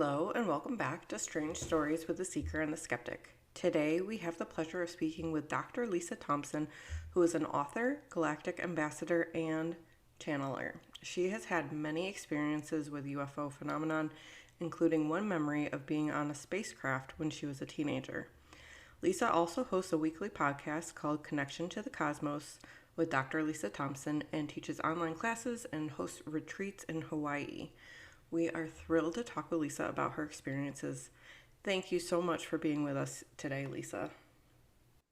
Hello, and welcome back to Strange Stories with the Seeker and the Skeptic. Today, we have the pleasure of speaking with Dr. Lisa Thompson, who is an author, Galactic Ambassador, and channeler. She has had many experiences with UFO phenomenon, including one memory of being on a spacecraft when she was a teenager. Lisa also hosts a weekly podcast called Connection to the Cosmos with Dr. Lisa Thompson and teaches online classes and hosts retreats in Hawaii. We are thrilled to talk with Lisa about her experiences. Thank you so much for being with us today, Lisa.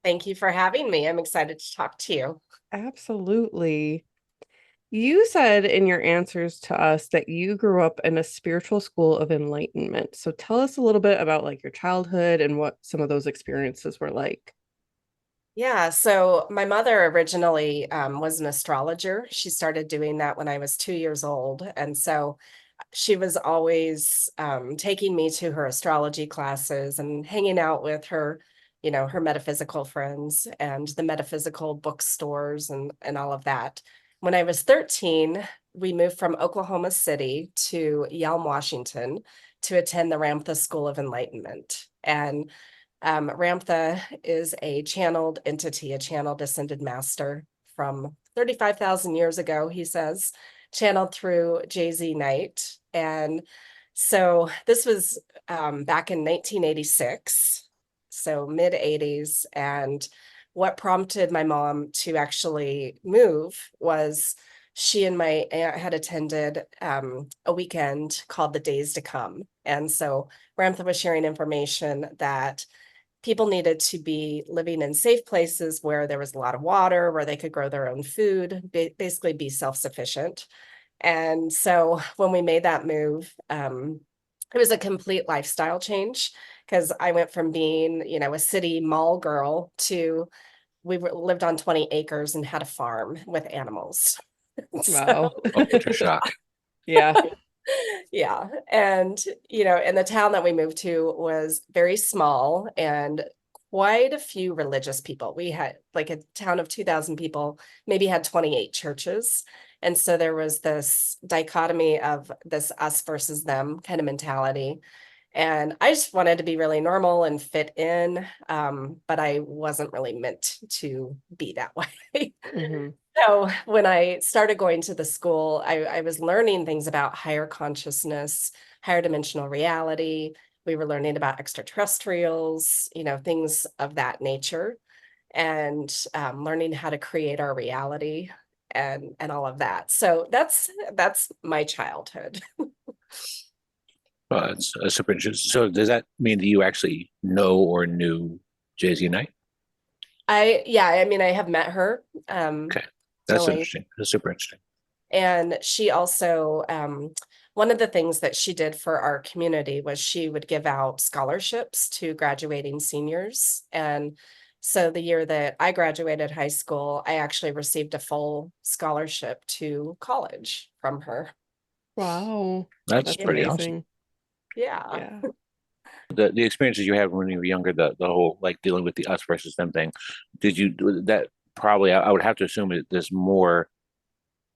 Thank you for having me. I'm excited to talk to you. Absolutely. You said in your answers to us that you grew up in a spiritual school of enlightenment. So tell us a little bit about like your childhood and what some of those experiences were like. Yeah, so my mother originally was an astrologer. She started doing that when I was 2 years old. And so she was always taking me to her astrology classes and hanging out with her, her metaphysical friends and the metaphysical bookstores and all of that. When I was 13, we moved from Oklahoma City to Yelm, Washington to attend the Ramtha School of Enlightenment. And Ramtha is a channeled entity, a channeled ascended master from 35,000 years ago, he says, channeled through JZ Knight. And so this was back in 1986, so mid 80s. And what prompted my mom to actually move was she and my aunt had attended a weekend called the Days to Come. And so Ramtha was sharing information that people needed to be living in safe places where there was a lot of water, where they could grow their own food, basically be self-sufficient. And so when we made that move, it was a complete lifestyle change because I went from being, a city mall girl to lived on 20 acres and had a farm with animals. Wow. Culture shock. Yeah. Yeah. And, and the town that we moved to was very small and quite a few religious people. We had like a town of 2,000 people, maybe had 28 churches. And so there was this dichotomy of this us versus them kind of mentality. And I just wanted to be really normal and fit in, but I wasn't really meant to be that way. Mhm. So when I started going to the school, I was learning things about higher consciousness, higher dimensional reality. We were learning about extraterrestrials, things of that nature, and learning how to create our reality and all of that. So that's my childhood. It's super interesting. So does that mean that you actually know or knew Jay-Z Knight? I mean, I have met her. Okay, that's Really. interesting. That's super interesting. And she also, one of the things that she did for our community was she would give out scholarships to graduating seniors. And so the year that I graduated high school, I actually received a full scholarship to college from her. Wow. That's That's pretty awesome. amazing. Yeah. Yeah. The experiences you had when you were younger, the whole like dealing with the us versus them thing, did you that probably I would have to assume there's more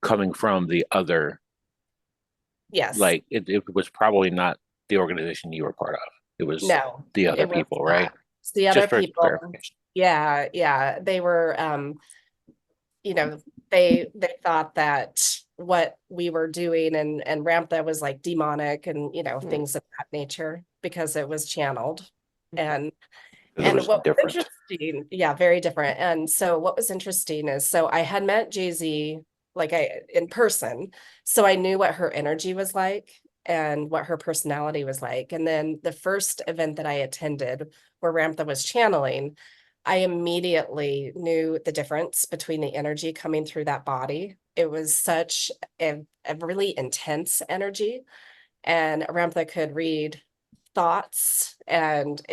coming from the other, Yes. like it was probably not the organization you were part of. It was No, the other it was people, right? not. It's the other Just for people. clarification. Yeah, yeah. They were you know, they thought that what we were doing and Ramtha was like demonic and Mm. things of that nature because it was channeled. And It was what was different. interesting, yeah, very different. And so what was interesting is so I had met Jay-Z like I in person. So I knew what her energy was like and what her personality was like. And then the first event that I attended where Ramtha was channeling, I immediately knew the difference between the energy coming through that body. It was such a really intense energy, and Ramtha could read thoughts, and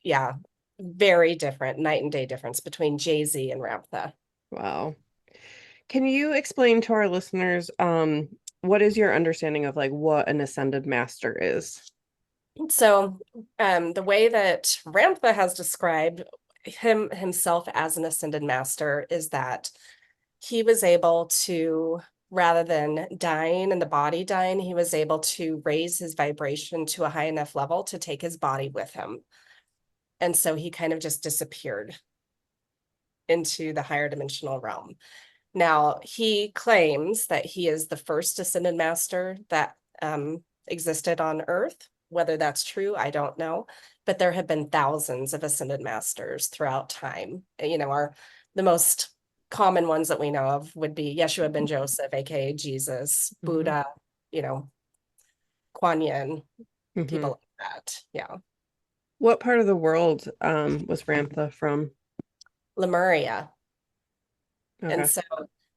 yeah, very different, night and day difference between Jay-Z and Ramtha. Wow. Can you explain to our listeners, what is your understanding of like what an ascended master is? So, the way that Ramtha has described himself as an ascended master is that he was able to rather than dying and the body dying, he was able to raise his vibration to a high enough level to take his body with him. And so he kind of just disappeared into the higher dimensional realm. Now, he claims that he is the first ascended master that existed on Earth. Whether that's true, I don't know. But there have been thousands of ascended masters throughout time. You know, the most common ones that we know of would be Yeshua ben Joseph, aka Jesus, Buddha, you know, Kuan Yin, people like that. Yeah. What part of the world was Ramtha from? Lemuria. Okay. And so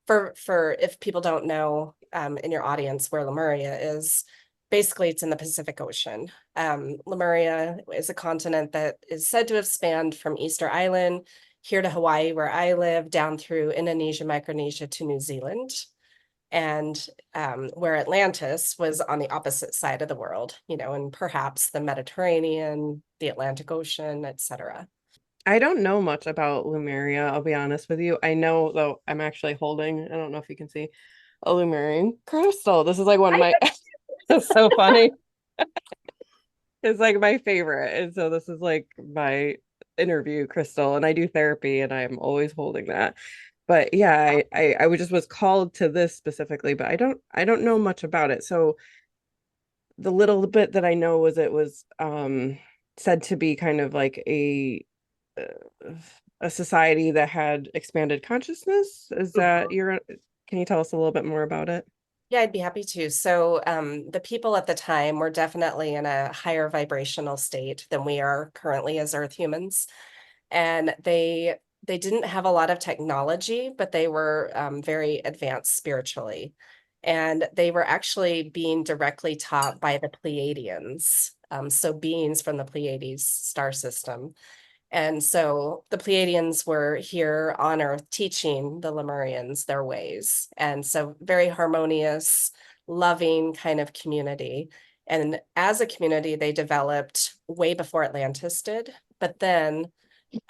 for if people don't know in your audience where Lemuria is, basically it's in the Pacific Ocean. Lemuria is a continent that is said to have spanned from Easter Island here to Hawaii, where I live, down through Indonesia, Micronesia to New Zealand. And where Atlantis was on the opposite side of the world, you know, and perhaps the Mediterranean, the Atlantic Ocean, etc. I don't know much about Lemuria, I'll be honest with you. I know, though, I'm actually holding, I don't know if you can see, a Lemurian crystal. This is like one of my, it's so funny. It's like my favorite. And so this is like my interview crystal, and I do therapy and I'm always holding that. But yeah, I just was called to this specifically, but I don't know much about it. So the little bit that I know was it was said to be kind of like a society that had expanded consciousness. Is that can you tell us a little bit more about it? Yeah, I'd be happy to. So the people at the time were definitely in a higher vibrational state than we are currently as Earth humans. And they didn't have a lot of technology, but they were very advanced spiritually. And they were actually being directly taught by the Pleiadians, so beings from the Pleiades star system. And so the Pleiadians were here on Earth teaching the Lemurians their ways. And so very harmonious, loving kind of community. And as a community, they developed way before Atlantis did. But then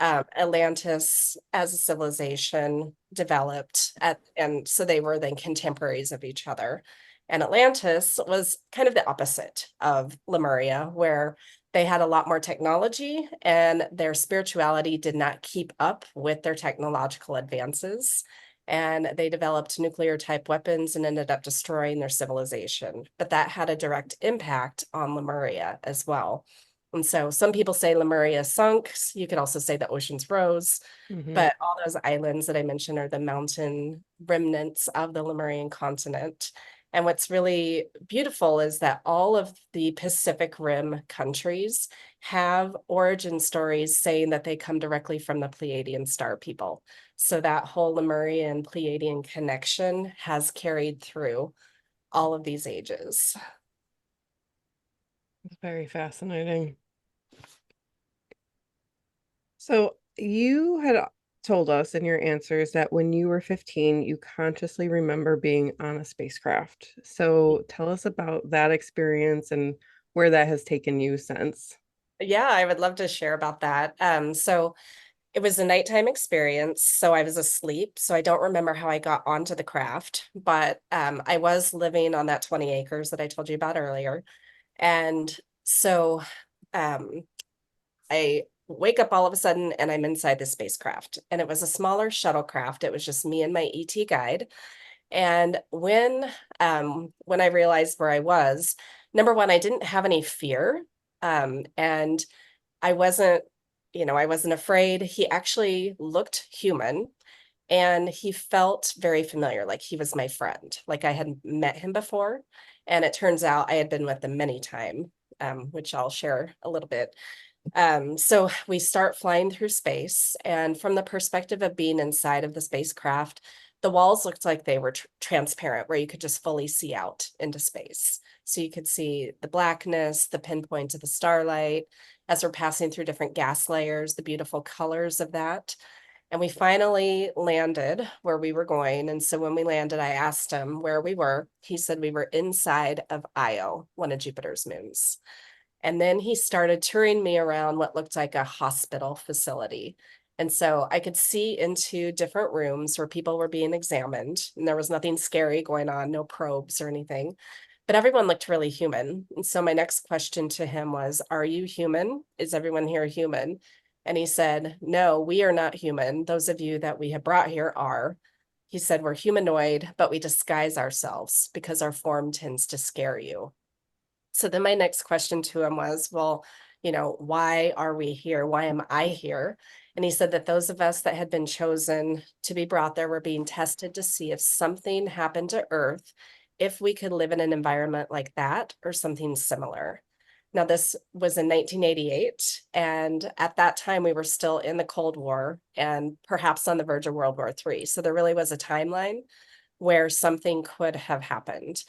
Atlantis as a civilization developed and so they were then contemporaries of each other. And Atlantis was kind of the opposite of Lemuria, where they had a lot more technology and their spirituality did not keep up with their technological advances. And they developed nuclear type weapons and ended up destroying their civilization. But that had a direct impact on Lemuria as well. And so some people say Lemuria sunk. You could also say the oceans rose. But all those islands that I mentioned are the mountain remnants of the Lemurian continent. And what's really beautiful is that all of the Pacific Rim countries have origin stories saying that they come directly from the Pleiadian star people. So that whole Lemurian Pleiadian connection has carried through all of these ages. It's very fascinating. So you had told us in your answers that when you were 15, you consciously remember being on a spacecraft. So tell us about that experience and where that has taken you since. Yeah, I would love to share about that. So it was a nighttime experience, so I was asleep. So I don't remember how I got onto the craft, but I was living on that 20 acres that I told you about earlier. And so I wake up all of a sudden and I'm inside the spacecraft. And it was a smaller shuttlecraft. It was just me and my ET guide. And when I realized where I was, number one, I didn't have any fear. And I wasn't, I wasn't afraid. He actually looked human and he felt very familiar, like he was my friend, like I had met him before. And it turns out I had been with him many times, which I'll share a little bit. So we start flying through space, and from the perspective of being inside of the spacecraft, the walls looked like they were transparent, where you could just fully see out into space. So you could see the blackness, the pinpoints of the starlight, as we're passing through different gas layers, the beautiful colors of that. And we finally landed where we were going. And so when we landed, I asked him where we were. He said we were inside of Io, one of Jupiter's moons. And then he started touring me around what looked like a hospital facility. And so I could see into different rooms where people were being examined, and there was nothing scary going on, no probes or anything, but everyone looked really human. And so my next question to him was, "Are you human? Is everyone here human?" And he said, "No, we are not human. Those of you that we have brought here are." He said, "We're humanoid, but we disguise ourselves because our form tends to scare you." So then my next question to him was, "Well, why are we here? Why am I here?" And he said that those of us that had been chosen to be brought there were being tested to see if something happened to Earth, if we could live in an environment like that or something similar. Now, this was in 1988, and at that time we were still in the Cold War and perhaps on the verge of World War III. So there really was a timeline where something could have happened.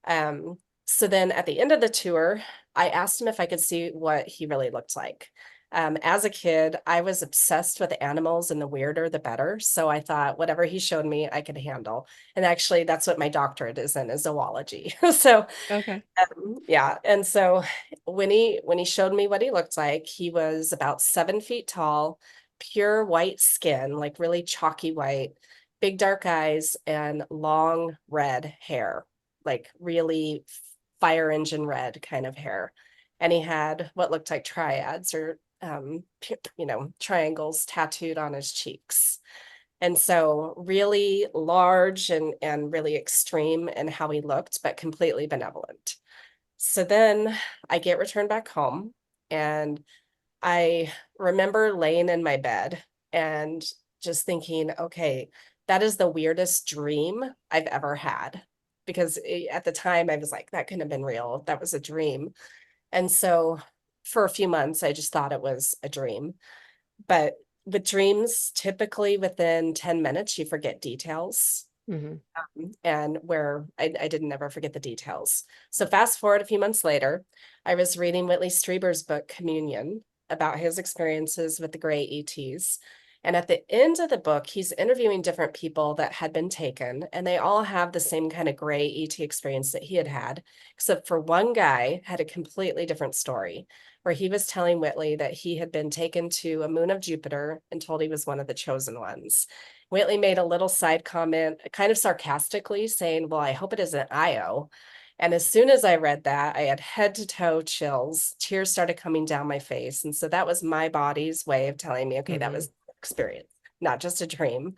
Um, so then at the end of the tour, I asked him if I could see what he really looked like. As a kid, I was obsessed with animals, and the weirder, the better. So I thought whatever he showed me, I could handle. And actually, that's what my doctorate is in, is zoology. So Okay. yeah. And so when he showed me what he looked like, he was about 7 feet tall, pure white skin, like really chalky white, big dark eyes, and long red hair, like really fire engine red kind of hair. And he had what looked like triads or triangles tattooed on his cheeks. And so really large and really extreme in how he looked, but completely benevolent. So then I get returned back home, and I remember laying in my bed and just thinking, okay, that is the weirdest dream I've ever had. Because at the time I was like, that couldn't have been real. That was a dream. And so for a few months, I just thought it was a dream. But with dreams, typically within 10 minutes, you forget details. Hmm. And where I didn't ever forget the details. So fast forward a few months later, I was reading Whitley Strieber's book, Communion, about his experiences with the gray ETs. And at the end of the book, he's interviewing different people that had been taken, and they all have the same kind of gray ET experience that he had had, except for one guy had a completely different story, where he was telling Whitley that he had been taken to a moon of Jupiter and told he was one of the chosen ones. Whitley made a little side comment, kind of sarcastically, saying, "Well, I hope it isn't Io." And as soon as I read that, I had head to toe chills. Tears started coming down my face. And so that was my body's way of telling me, okay, that Hmm. was experience, not just a dream.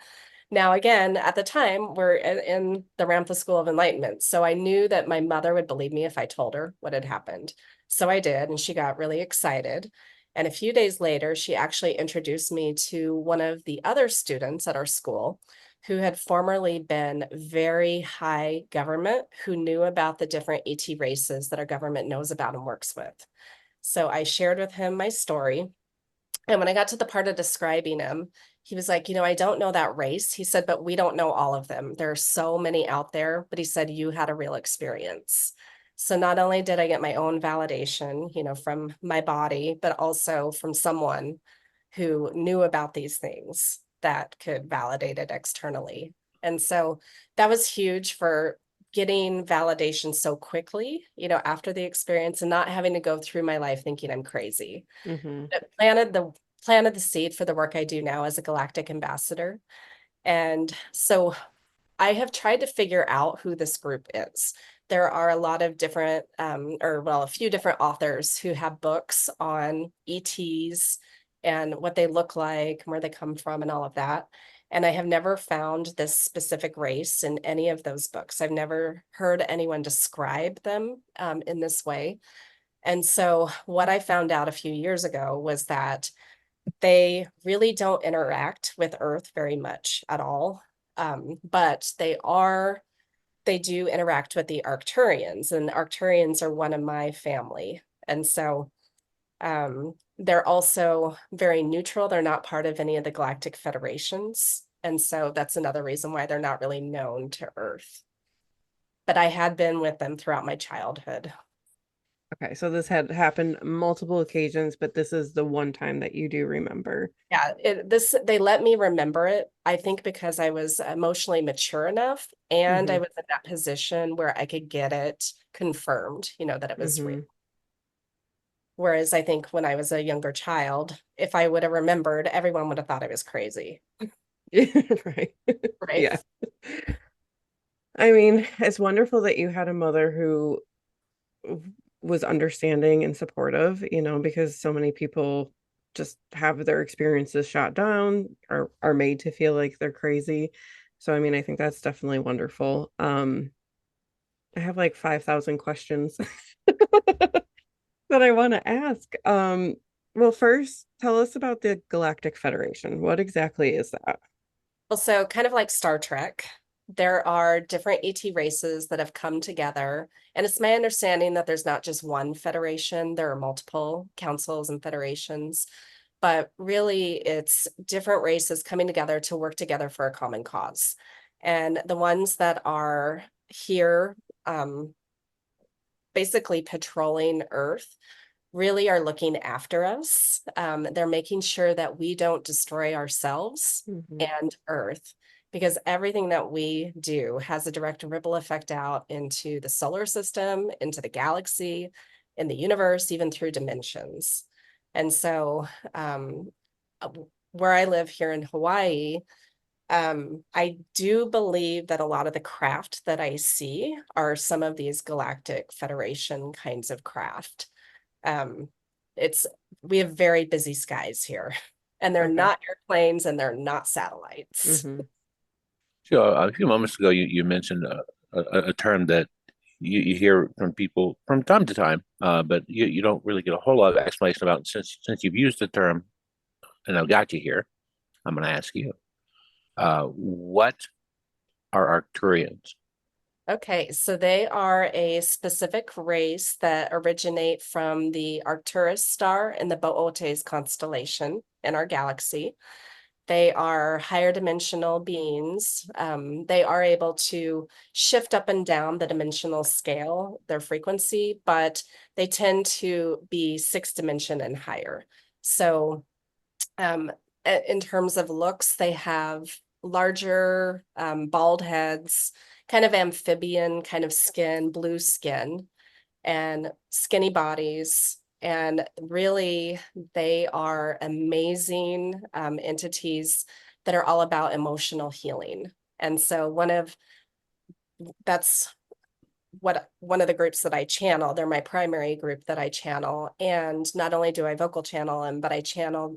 Now, again, at the time, we're in the Ramtha School of Enlightenment. So I knew that my mother would believe me if I told her what had happened. So I did, and she got really excited. And a few days later, she actually introduced me to one of the other students at our school who had formerly been very high government, who knew about the different ET races that our government knows about and works with. So I shared with him my story. And when I got to the part of describing him, he was like, I don't know that race. He said, but we don't know all of them. There are so many out there. But he said, you had a real experience. So not only did I get my own validation, from my body, but also from someone who knew about these things that could validate it externally. And so that was huge for getting validation so quickly, after the experience, and not having to go through my life thinking I'm crazy. Hmm. It planted the seed for the work I do now as a Galactic Ambassador. And so I have tried to figure out who this group is. There are a lot of different, a few different authors who have books on ETs and what they look like, and where they come from, and all of that. And I have never found this specific race in any of those books. I've never heard anyone describe them in this way. And so what I found out a few years ago was that they really don't interact with Earth very much at all. But they do interact with the Arcturians, and the Arcturians are one of my family. And so they're also very neutral. They're not part of any of the galactic federations. And so that's another reason why they're not really known to Earth. But I had been with them throughout my childhood. Okay, so this had happened multiple occasions, but this is the one time that you do remember. Yeah, they let me remember it, I think because I was emotionally mature enough, and I Hmm. was in that position where I could get it confirmed, that it was real. Hmm. Whereas I think when I was a younger child, if I would have remembered, everyone would have thought I was crazy, Right. right? Yeah. I mean, it's wonderful that you had a mother who was understanding and supportive, because so many people just have their experiences shot down or are made to feel like they're crazy. So, I mean, I think that's definitely wonderful. I have like 5,000 questions that I want to ask. Well, first, tell us about the Galactic Federation. What exactly is that? Well, so kind of like Star Trek, there are different ET races that have come together. And it's my understanding that there's not just one federation, there are multiple councils and federations. But really, it's different races coming together to work together for a common cause. And the ones that are here, basically patrolling Earth, really are looking after us. They're making sure that we don't destroy ourselves and Earth, because everything that we do has a direct ripple effect out into the solar system, into the galaxy, in the universe, even through dimensions. And so, where I live here in Hawaii, I do believe that a lot of the craft that I see are some of these Galactic Federation kinds of craft. Um, it's we have very busy skies here, and they're Okay. not airplanes and they're not satellites. So a few moments ago, you mentioned a term that you hear from people from time to time, but you don't really get a whole lot of explanation about. Since you've used the term, and I've got you here, I'm going to ask you, what are Arcturians? Okay, so they are a specific race that originate from the Arcturus star in the Boötes constellation in our galaxy. They are higher dimensional beings. They are able to shift up and down the dimensional scale, their frequency, but they tend to be 6th dimension and higher. So in terms of looks, they have larger bald heads, kind of amphibian kind of skin, blue skin, and skinny bodies. And really, they are amazing entities that are all about emotional healing. And so that's one of the groups that I channel. They're my primary group that I channel. And not only do I vocal channel them, but I channel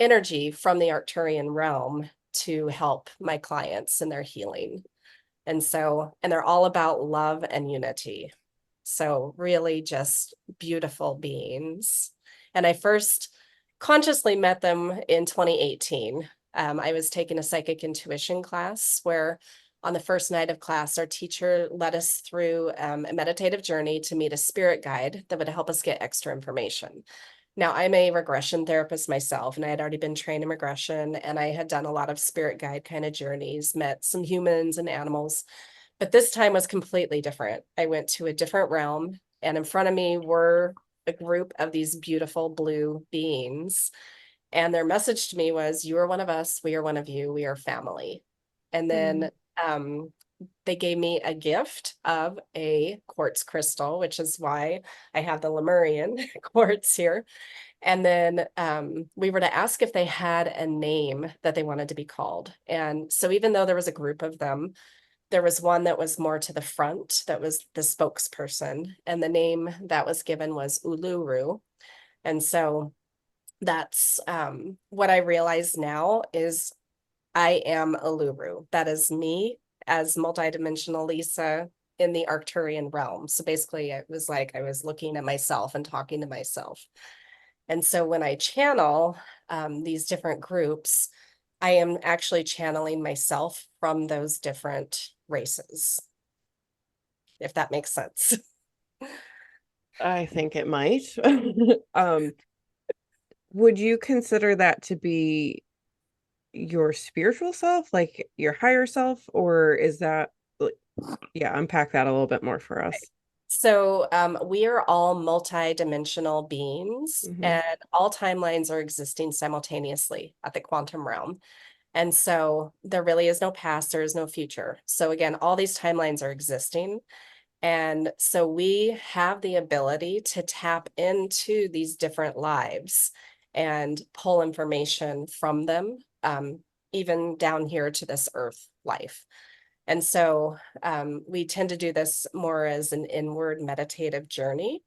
energy from the Arcturian realm to help my clients in their healing. And they're all about love and unity. So really just beautiful beings. And I first consciously met them in 2018. I was taking a psychic intuition class where on the first night of class, our teacher led us through a meditative journey to meet a spirit guide that would help us get extra information. Now, I'm a regression therapist myself, and I had already been trained in regression, and I had done a lot of spirit guide kind of journeys, met some humans and animals. But this time was completely different. I went to a different realm, and in front of me were a group of these beautiful blue beings. And their message to me was, "You are one of us, we are one of you, we are family." And then they gave me a gift of a quartz crystal, which is why I have the Lemurian quartz here. And then we were to ask if they had a name that they wanted to be called. And so even though there was a group of them, there was one that was more to the front, that was the spokesperson. And the name that was given was Uluru. And so that's what I realize now is I am Uluru. That is me as multidimensional Lisa in the Arcturian realm. So basically, it was like I was looking at myself and talking to myself. And so when I channel these different groups, I am actually channeling myself from those different races, if that makes sense. I think it might. Would you consider that to be your spiritual self, like your higher self, or is that, yeah, unpack that a little bit more for us. So we are all multi-dimensional beings, and all timelines are existing simultaneously at the quantum realm. And so there really is no past, there is no future. So again, all these timelines are existing. And so we have the ability to tap into these different lives and pull information from them, even down here to this earth life. And so we tend to do this more as an inward meditative journey.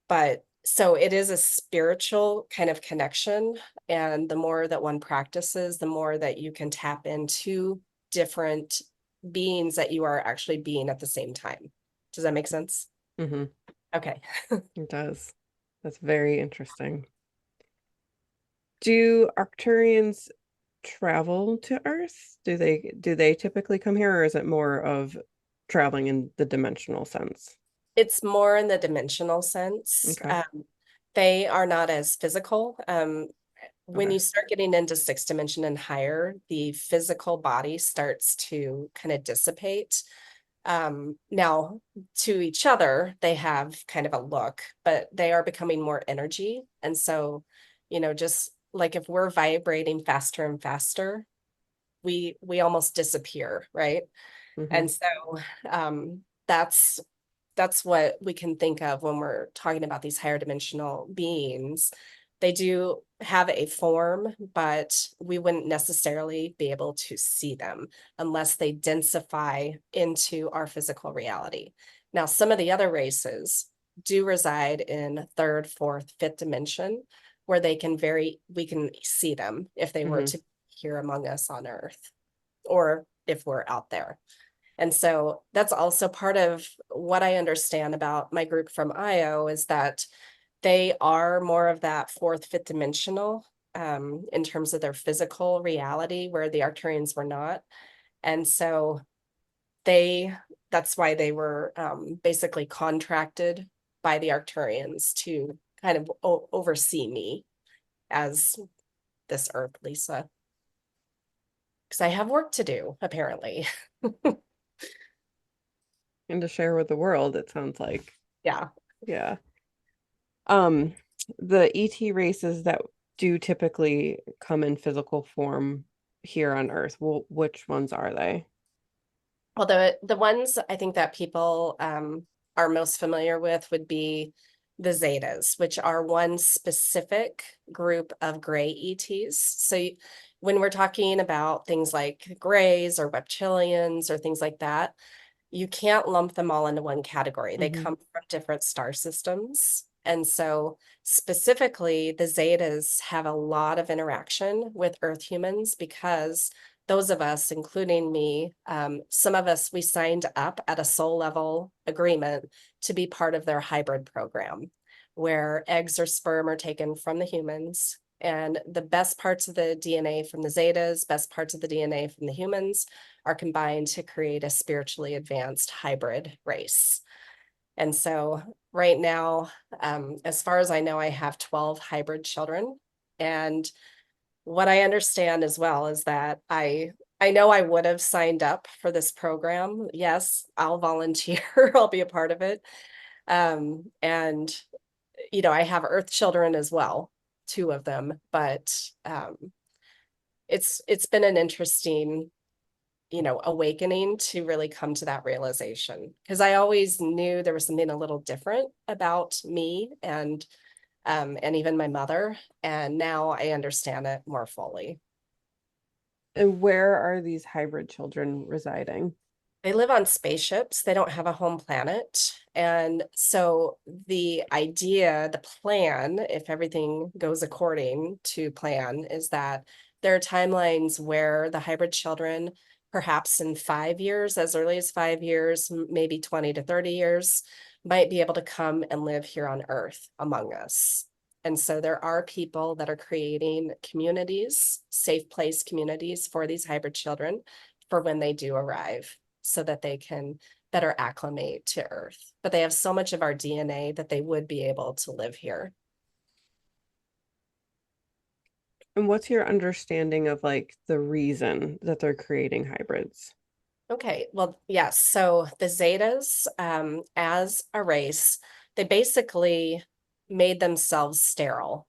But so it is a spiritual kind of connection. And the more that one practices, the more that you can tap into different beings that you are actually being at the same time. Does that make sense? Mm-hmm. Okay. It does. That's very interesting. Do Arcturians travel to Earth? Do they typically come here, or is it more of traveling in the dimensional sense? It's more in the dimensional sense. Okay. They are not as physical. When Okay. you start getting into sixth dimension and higher, the physical body starts to kind of dissipate. Now, to each other, they have kind of a look, but they are becoming more energy. And so, just like if we're vibrating faster and faster, we almost disappear, right? Mm-hmm. And so that's what we can think of when we're talking about these higher dimensional beings. They do have a form, but we wouldn't necessarily be able to see them unless they densify into our physical reality. Now, some of the other races do reside in third, fourth, fifth dimension, where we can see them if they were Mm-hmm. to be here among us on Earth, or if we're out there. And so that's also part of what I understand about my group from IO, is that they are more of that fourth, fifth dimensional in terms of their physical reality, where the Arcturians were not. And so that's why they were basically contracted by the Arcturians to kind of oversee me as this Earth Lisa. Because I have work to do, apparently. And to share with the world, it sounds like. Yeah. Yeah. Um, the ET races that do typically come in physical form here on Earth, well, which ones are they? Well, the ones I think that people are most familiar with would be the Zetas, which are one specific group of gray ETs. So when we're talking about things like grays or reptilians or things like that, you can't lump them all into one category. They Mm-hmm. come from different star systems. And so specifically, the Zetas have a lot of interaction with Earth humans, because those of us, including me, some of us, we signed up at a soul level agreement to be part of their hybrid program, where eggs or sperm are taken from the humans, and the best parts of the DNA from the Zetas, best parts of the DNA from the humans are combined to create a spiritually advanced hybrid race. And so right now, as far as I know, I have 12 hybrid children. And what I understand as well is that I know I would have signed up for this program. Yes, I'll volunteer. I'll be a part of it. And I have Earth children as well, 2 of them, but it's been an interesting awakening to really come to that realization, because I always knew there was something a little different about me and even my mother, and now I understand it more fully. And where are these hybrid children residing? They live on spaceships. They don't have a home planet. And so the idea, the plan, if everything goes according to plan, is that there are timelines where the hybrid children, perhaps in 5 years, as early as 5 years, maybe 20 to 30 years, might be able to come and live here on Earth among us. And so there are people that are creating communities, safe place communities for these hybrid children for when they do arrive, so that they can better acclimate to Earth. But they have so much of our DNA that they would be able to live here. And what's your understanding of like the reason that they're creating hybrids? Okay, well, yes. So the Zetas, as a race, they basically made themselves sterile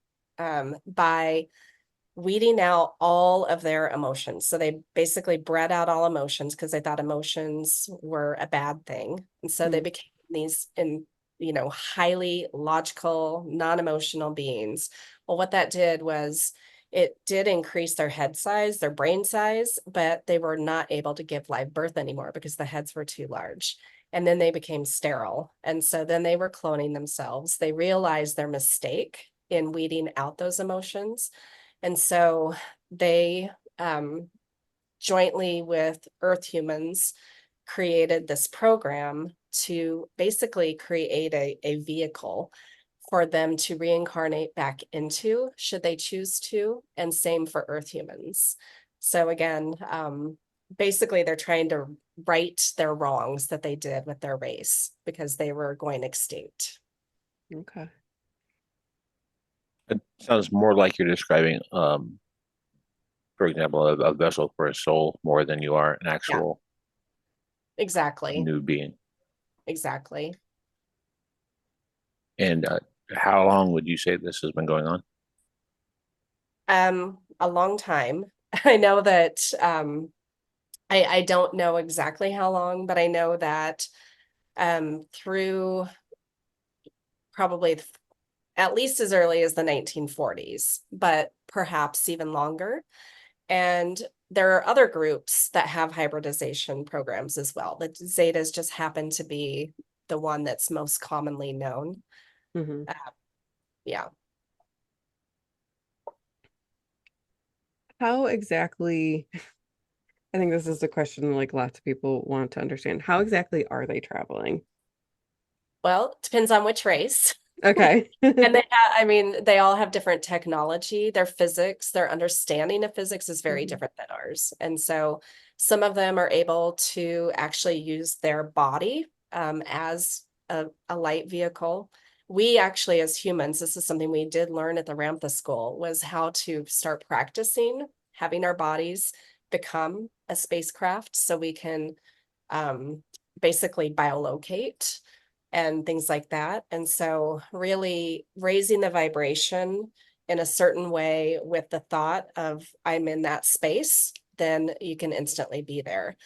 by weeding out all of their emotions. So they basically bred out all emotions because they thought emotions were a bad thing. And so they became these highly logical, non-emotional beings. Well, what that did was it did increase their head size, their brain size, but they were not able to give live birth anymore because the heads were too large. And then they became sterile. And so then they were cloning themselves. They realized their mistake in weeding out those emotions. And so they, jointly with Earth humans, created this program to basically create a vehicle for them to reincarnate back into, should they choose to, and same for Earth humans. So again, basically they're trying to right their wrongs that they did with their race because they were going extinct. Okay. It sounds more like you're describing, for example, a vessel for a soul more than you are an actual Exactly. new being. Exactly. And how long would you say this has been going on? A long time. I know that I don't know exactly how long, but I know that through probably at least as early as the 1940s, but perhaps even longer. And there are other groups that have hybridization programs as well. The Zetas just happen to be the one that's most commonly known. Yeah. How exactly, I think this is a question like lots of people want to understand. How exactly are they traveling? Well, it depends on which race. Okay. And they all have different technology. Their physics, their understanding of physics is very different than ours. And so some of them are able to actually use their body as a light vehicle. We actually, as humans, this is something we did learn at the Ramtha School, was how to start practicing having our bodies become a spacecraft so we can basically biolocate and things like that. And so really raising the vibration in a certain way with the thought of I'm in that space, then you can instantly be there.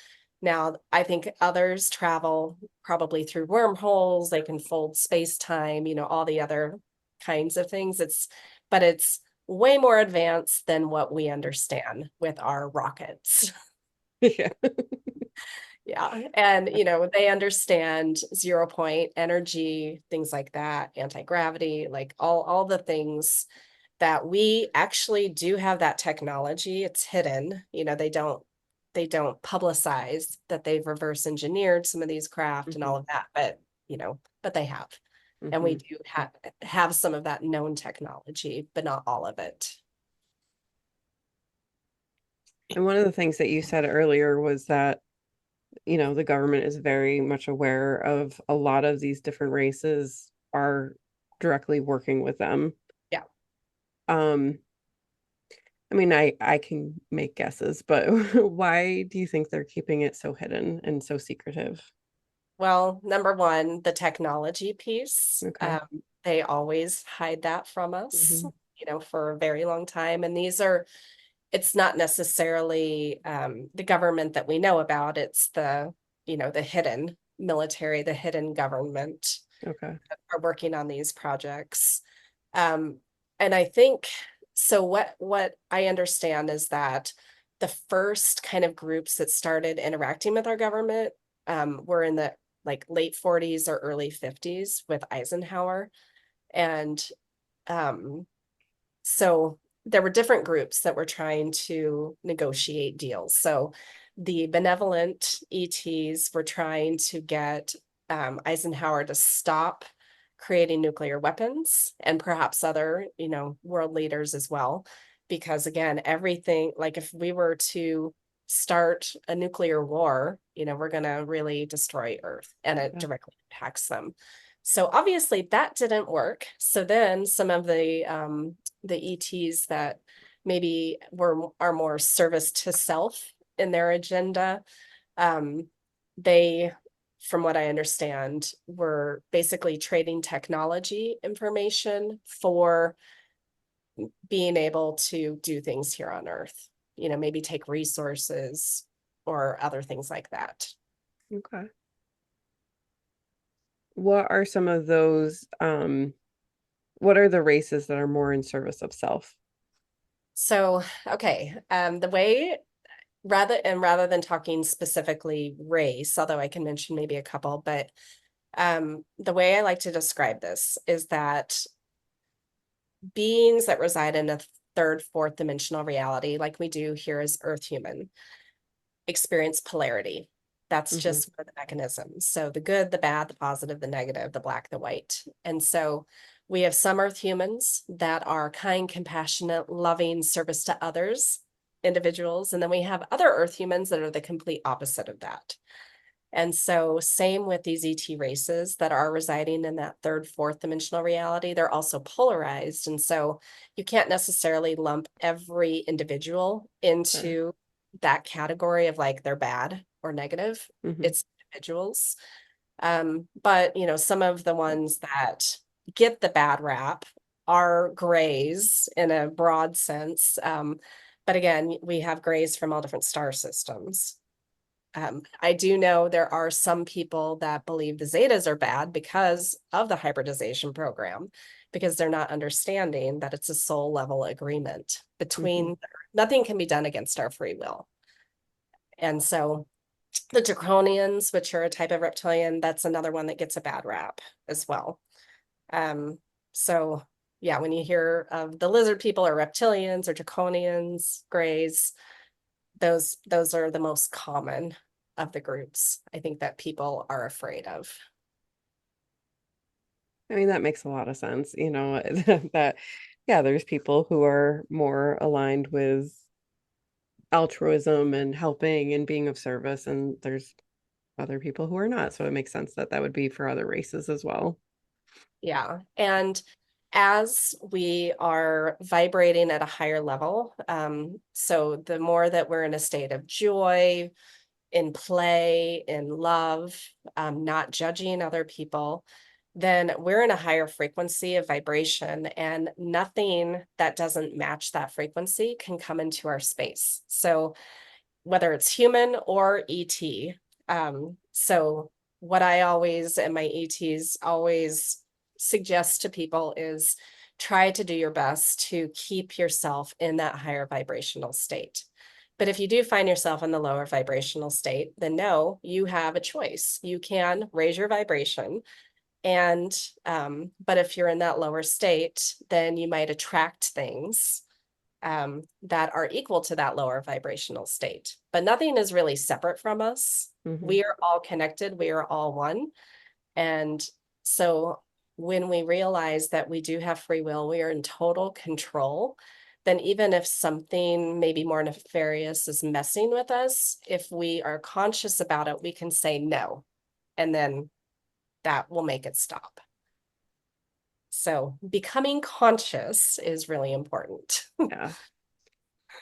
Now, I think others travel probably through wormholes, they can fold space-time, all the other kinds of things. But it's way more advanced than what we understand with our rockets. Yeah. Yeah. And, they understand 0 point energy, things like that, anti-gravity, like all the things that we actually do have that technology. It's hidden, they don't publicize that they've reverse engineered some of these craft and all of that, but they have. And we do have some of that known technology, but not all of it. And one of the things that you said earlier was that, the government is very much aware of a lot of these different races are directly working with them. Yeah. I mean, I can make guesses, but why do you think they're keeping it so hidden and so secretive? Well, number one, the technology piece. Okay. They always hide that from us, for a very long time. And it's not necessarily the government that we know about. It's the hidden military, the hidden government Okay. that are working on these projects. And I think, so what I understand is that the first kind of groups that started interacting with our government were in the late 40s or early 50s with Eisenhower. And so there were different groups that were trying to negotiate deals. So the benevolent ETs were trying to get Eisenhower to stop creating nuclear weapons and perhaps other, world leaders as well. Because again, everything, like if we were to start a nuclear war, we're going to really destroy Earth and it directly impacts them. So obviously that didn't work. So then some of the ETs that maybe are more service to self in their agenda, they, from what I understand, were basically trading technology information for being able to do things here on Earth, maybe take resources or other things like that. Okay. What are some of those, what are the races that are more in service of self? So, okay, the way rather than talking specifically race, although I can mention maybe a couple, but the way I like to describe this is that beings that reside in a third, fourth dimensional reality, like we do here as Earth human, experience polarity. That's just one of the mechanisms. So the good, the bad, the positive, the negative, the black, the white. And so we have some Earth humans that are kind, compassionate, loving, service to others, individuals. And then we have other Earth humans that are the complete opposite of that. And so same with these ET races that are residing in that third, fourth dimensional reality, they're also polarized. And so you can't necessarily lump every individual into that category of like they're bad or negative. It's individuals. But some of the ones that get the bad rap are grays in a broad sense. But again, we have grays from all different star systems. I do know there are some people that believe the Zetas are bad because of the hybridization program, because they're not understanding that it's a soul level agreement between nothing can be done against our free will. And so the Draconians, which are a type of reptilian, that's another one that gets a bad rap as well. So yeah, when you hear of the lizard people or reptilians or Draconians, grays, those are the most common of the groups I think that people are afraid of. I mean, that makes a lot of sense, that, yeah, there's people who are more aligned with altruism and helping and being of service, and there's other people who are not. So it makes sense that that would be for other races as well. Yeah. And as we are vibrating at a higher level, so the more that we're in a state of joy, in play, in love, not judging other people, then we're in a higher frequency of vibration, and nothing that doesn't match that frequency can come into our space. So whether it's human or ET. So what I always, and my ETs always suggest to people is try to do your best to keep yourself in that higher vibrational state. But if you do find yourself in the lower vibrational state, then no, you have a choice. You can raise your vibration. And, but if you're in that lower state, then you might attract things that are equal to that lower vibrational state. But nothing is really separate from us. We are all connected. We are all one. And so when we realize that we do have free will, we are in total control, then even if something maybe more nefarious is messing with us, if we are conscious about it, we can say no, and then that will make it stop. So becoming conscious is really important. Yeah.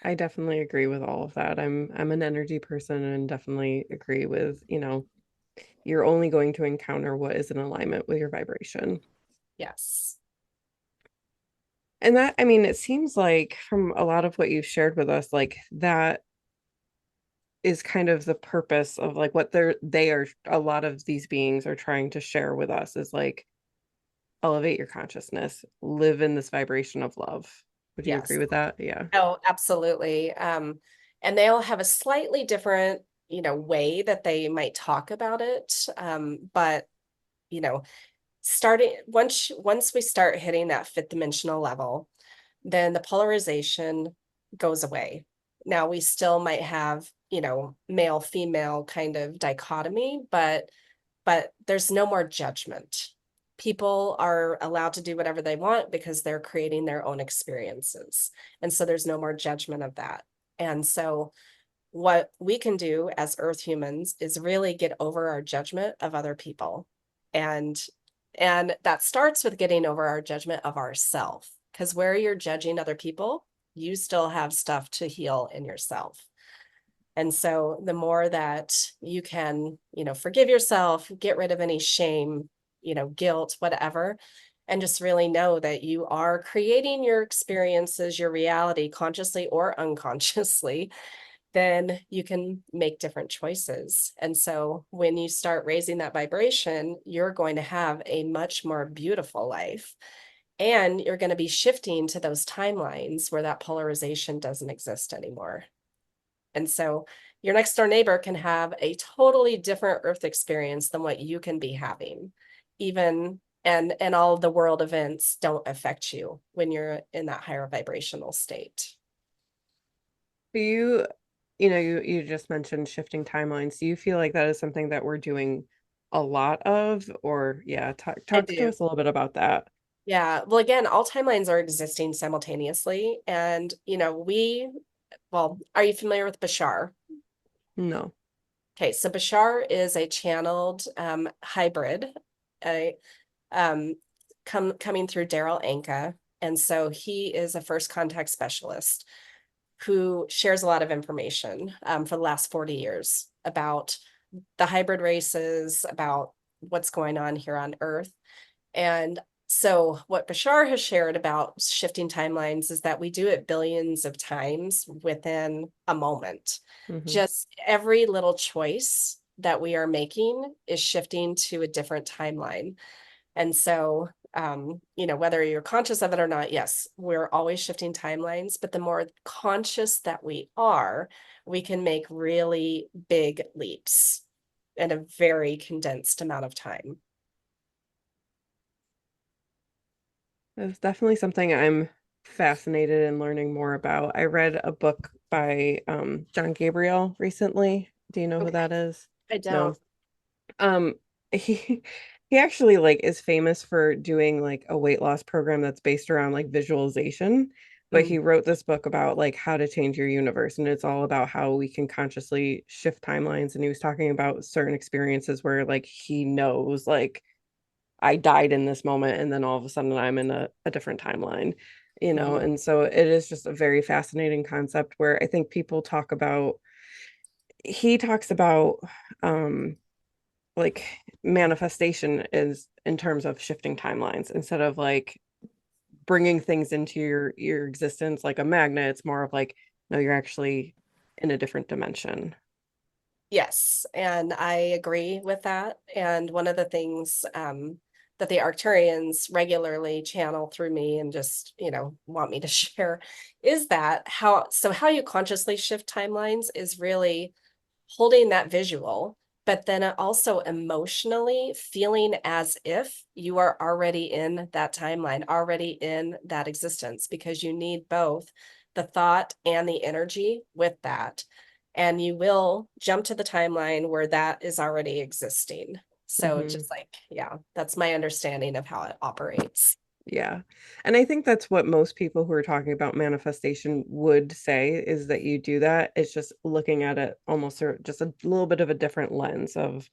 I definitely agree with all of that. I'm an energy person and definitely agree with, you're only going to encounter what is in alignment with your vibration. Yes. And that, I mean, it seems like from a lot of what you've shared with us, like that is kind of the purpose of like what a lot of these beings are trying to share with us is like elevate your consciousness, live in this vibration of love. Would you agree with that? Yeah. Oh, absolutely. And they'll have a slightly different, way that they might talk about it. But, starting once we start hitting that fifth dimensional level, then the polarization goes away. Now we still might have, male, female kind of dichotomy, but there's no more judgment. People are allowed to do whatever they want because they're creating their own experiences. And so there's no more judgment of that. And so what we can do as Earth humans is really get over our judgment of other people. And that starts with getting over our judgment of ourselves, because where you're judging other people, you still have stuff to heal in yourself. And so the more that you can, forgive yourself, get rid of any shame, guilt, whatever, and just really know that you are creating your experiences, your reality, consciously or unconsciously, then you can make different choices. And so when you start raising that vibration, you're going to have a much more beautiful life. And you're going to be shifting to those timelines where that polarization doesn't exist anymore. And so your next door neighbor can have a totally different earth experience than what you can be having, even and all of the world events don't affect you when you're in that higher vibrational state. Do you just mentioned shifting timelines. Do you feel like that is something that we're doing a lot of, or yeah, talk I talk to do. us a little bit about that. Yeah. Well, again, all timelines are existing simultaneously. And, well, are you familiar with Bashar? No. Okay, so Bashar is a channeled hybrid, a coming through Daryl Anka. And so he is a first contact specialist who shares a lot of information for the last 40 years about the hybrid races, about what's going on here on Earth. And so what Bashar has shared about shifting timelines is that we do it billions of times within a moment. Mhm. Just every little choice that we are making is shifting to a different timeline. And so, whether you're conscious of it or not, yes, we're always shifting timelines, but the more conscious that we are, we can make really big leaps in a very condensed amount of time. It's definitely something I'm fascinated in learning more about. I read a book by John Gabriel recently. Do you know who Okay, that is? I No. don't. Um, he he actually like is famous for doing like a weight loss program that's based around like visualization, but he Mm, wrote this book about like how to change your universe, and it's all about how we can consciously shift timelines. And he was talking about certain experiences where like he knows like I died in this moment and then all of a sudden I'm in a different timeline, mhm. and so it is just a very fascinating concept where I think people talk about he talks about um like manifestation is in terms of shifting timelines instead of like bringing things into your existence like a magnet. It's more of like, no, you're actually in a different dimension. Yes, and I agree with that. And one of the things that the Arcturians regularly channel through me and just, want me to share is that how you consciously shift timelines is really holding that visual, but then also emotionally feeling as if you are already in that timeline, already in that existence, because you need both the thought and the energy with that. And you will jump to the timeline where that is already existing. So Hmm. just like, yeah, that's my understanding of how it operates. Yeah. And I think that's what most people who are talking about manifestation would say is that you do that. It's just looking at it almost just a little bit of a different lens of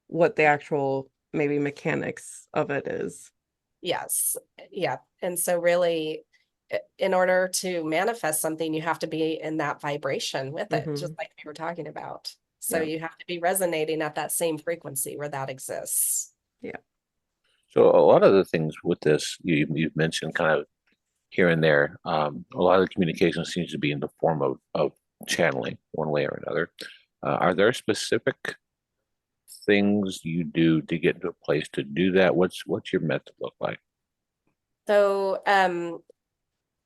what the actual maybe mechanics of it is. Yes. Yeah. And so really in order to manifest something, you have to be in that vibration with it, just Hmm. like we were talking about. So Yeah. you have to be resonating at that same frequency where that exists. Yeah. So a lot of the things with this you've mentioned kind of here and there. A lot of the communication seems to be in the form of channeling one way or another. Are there specific things you do to get to a place to do that? What's your method look like? So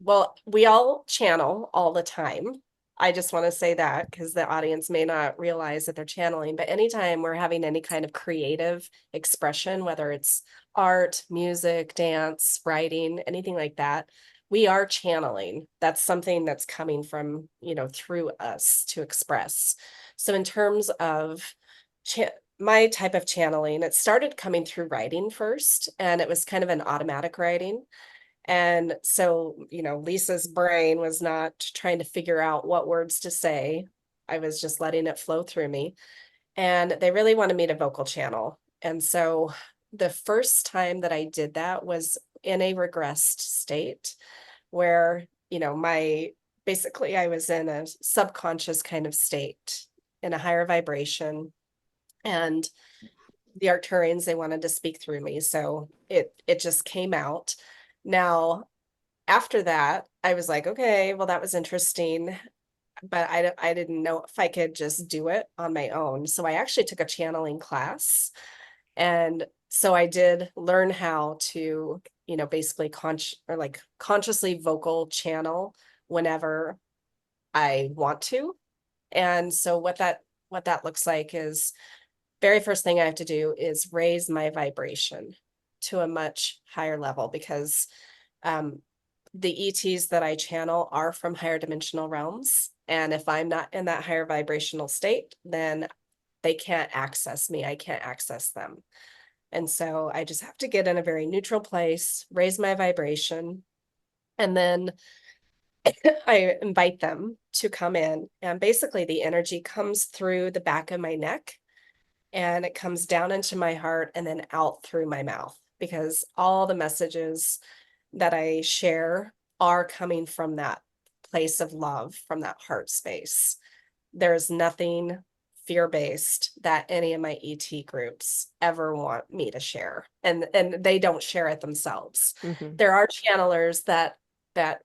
well, we all channel all the time. I just want to say that because the audience may not realize that they're channeling, but anytime we're having any kind of creative expression, whether it's art, music, dance, writing, anything like that, we are channeling. That's something that's coming from, through us to express. So in terms of cha- my type of channeling, it started coming through writing first, and it was kind of an automatic writing. And so, Lisa's brain was not trying to figure out what words to say. I was just letting it flow through me. And they really wanted me to vocal channel. And so the first time that I did that was in a regressed state where, my basically I was in a subconscious kind of state in a higher vibration. And the Arcturians, they wanted to speak through me. So it just came out. Now, after that, I was like, okay, well, that was interesting, but I didn't know if I could just do it on my own. So I actually took a channeling class. And so I did learn how to, basically consciously vocal channel whenever I want to. And so what that looks like is, very first thing I have to do is raise my vibration to a much higher level, because um, the ETs that I channel are from higher dimensional realms. And if I'm not in that higher vibrational state, then they can't access me. I can't access them. And so I just have to get in a very neutral place, raise my vibration, and then I invite them to come in. And basically, the energy comes through the back of my neck and it comes down into my heart and then out through my mouth, because all the messages that I share are coming from that place of love, from that heart space. There's nothing fear-based that any of my ET groups ever want me to share. And they don't share it themselves. Mm-hmm. There are channelers that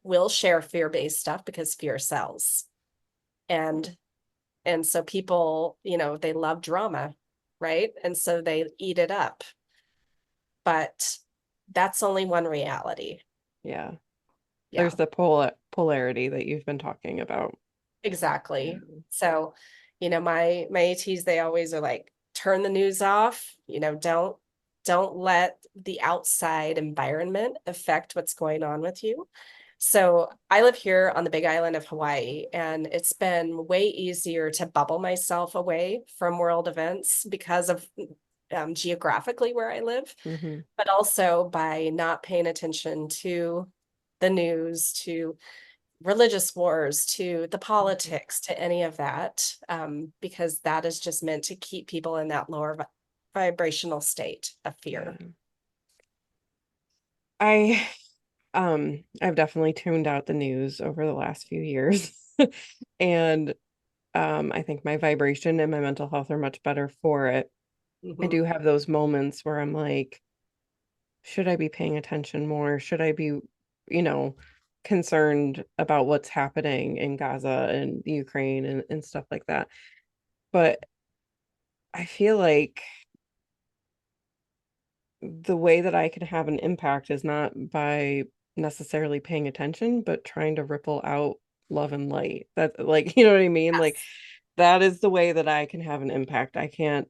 will share fear-based stuff because fear sells. And so people, they love drama, right? And so they eat it up. But that's only one reality. Yeah. Yeah, There's the polarity that you've been talking about. exactly. Yeah. So, my ATs, they always are like, turn the news off, don't let the outside environment affect what's going on with you. So I live here on the Big Island of Hawaii, and it's been way easier to bubble myself away from world events because of geographically where I live, Mm-hmm. but also by not paying attention to the news, to religious wars, to the politics, to any of that, because that is just meant to keep people in that lower vibrational state of fear. Yeah. I've definitely tuned out the news over the last few years. And I think my vibration and my mental health are much better for it. I do have those moments where I'm like, should I be paying attention more? Should I be, concerned about what's happening in Gaza and Ukraine and stuff like that? But I feel like the way that I can have an impact is not by necessarily paying attention, but trying to ripple out love and light. That, like, you know what I mean? Like, Yes. that is the way that I can have an impact. I can't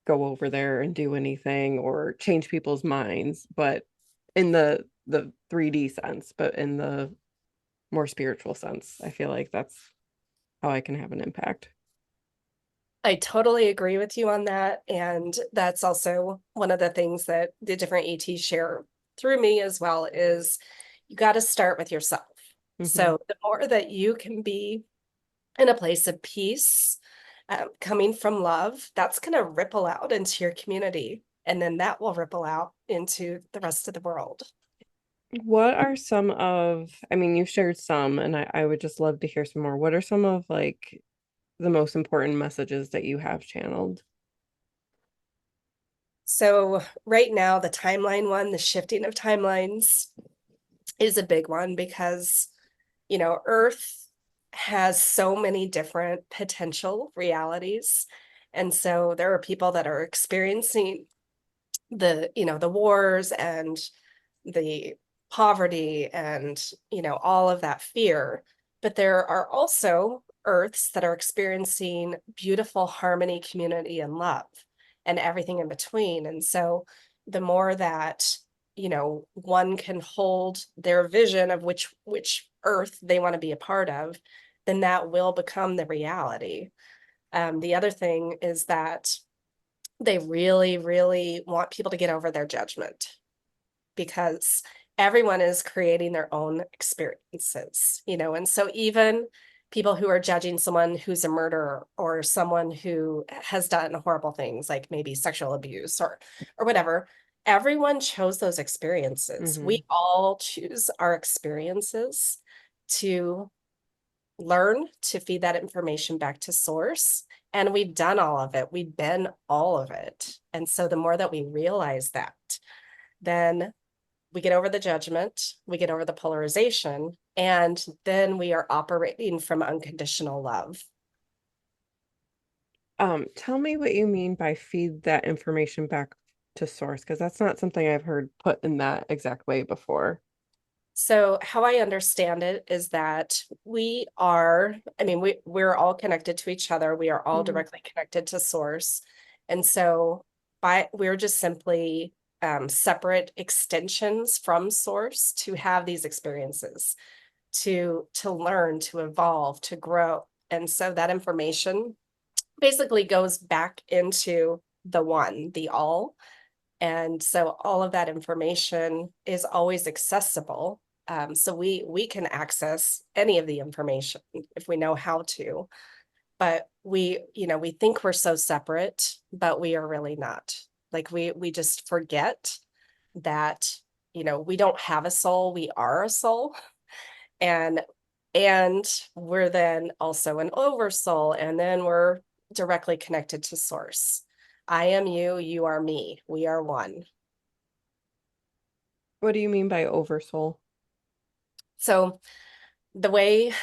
go over there and do anything or change people's minds, but in the 3D sense, but in the more spiritual sense, I feel like that's how I can have an impact. I totally agree with you on that. And that's also one of the things that the different ETs share through me as well, is you got to start with yourself. Mm-hmm. So the more that you can be in a place of peace, coming from love, that's going to ripple out into your community. And then that will ripple out into the rest of the world. What are some of, I mean, you've shared some, and I would just love to hear some more. What are some of like the most important messages that you have channeled? So right now, the timeline one, the shifting of timelines, is a big one, because, Earth has so many different potential realities. And so there are people that are experiencing the wars and the poverty and, all of that fear. But there are also Earths that are experiencing beautiful harmony, community, and love, and everything in between. And so the more that, one can hold their vision of which Earth they want to be a part of, then that will become the reality. The other thing is that they really, really want people to get over their judgment, because everyone is creating their own experiences, and so even people who are judging someone who's a murderer, or someone who has done horrible things like maybe sexual abuse or whatever, everyone chose those experiences. Mm-hmm. We all choose our experiences to learn, to feed that information back to source, And we've done all of it. We've been all of it. And so the more that we realize that, then we get over the judgment, we get over the polarization, and then we are operating from unconditional love. Tell me what you mean by feed that information back to source, because that's not something I've heard put in that exact way before. So how I understand it is that we're all connected to each other. We are all directly connected to source. And so we're just simply separate extensions from source to have these experiences, to learn, to evolve, to grow. And so that information basically goes back into the one, the all. And so all of that information is always accessible. So we can access any of the information if we know how to. But we think we're so separate, but we are really not. Like we just forget that, we don't have a soul, we are a soul. And we're then also an oversoul, and then we're directly connected to source. I am you, you are me, we are one. What do you mean by oversoul? So the way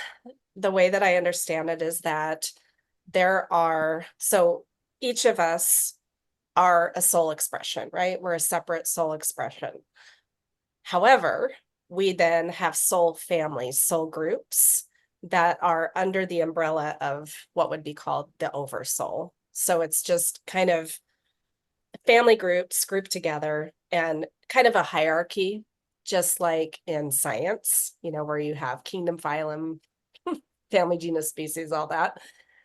that I understand it is that so each of us are a soul expression, right? We're a separate soul expression. However, we then have soul families, soul groups that are under the umbrella of what would be called the oversoul. So it's just kind of family groups grouped together and kind of a hierarchy, just like in science, where you have kingdom, phylum, family, genus, species, all that.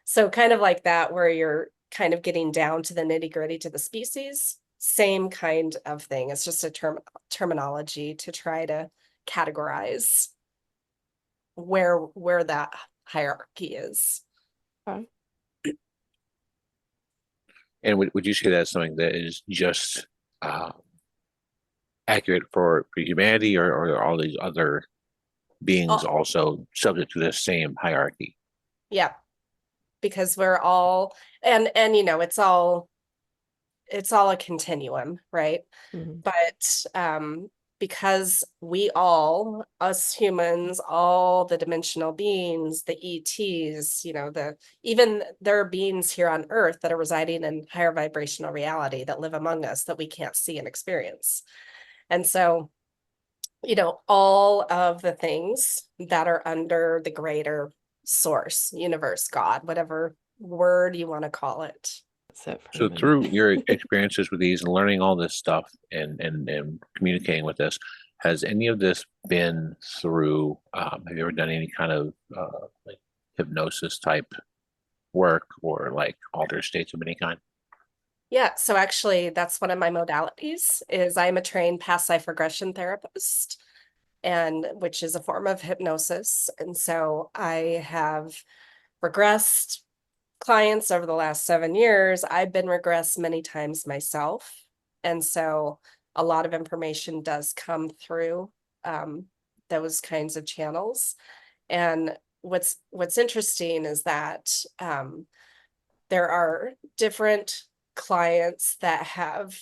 So kind of like that, where you're kind of getting down to the nitty-gritty to the species, same kind of thing. It's just a terminology to try to categorize where that hierarchy is. Okay. And would you say that's something that is just accurate for humanity, or are all these other beings also subject to the same hierarchy? Yeah, because we're all and it's all a continuum, right? But because we all, us humans, all the dimensional beings, the ETs, even there are beings here on Earth that are residing in higher vibrational reality that live among us that we can't see and experience. And so, all of the things that are under the greater source, universe, God, whatever word you want to call it. So through your experiences with these and learning all this stuff and communicating with this, has any of this been through, have you ever done any kind of like hypnosis type work or like altered states of any kind? Yeah, so actually that's one of my modalities is I'm a trained past life regression therapist, and which is a form of hypnosis. And so I have regressed clients over the last 7 years. I've been regressed many times myself. And so a lot of information does come through those kinds of channels. And what's interesting is that there are different clients that have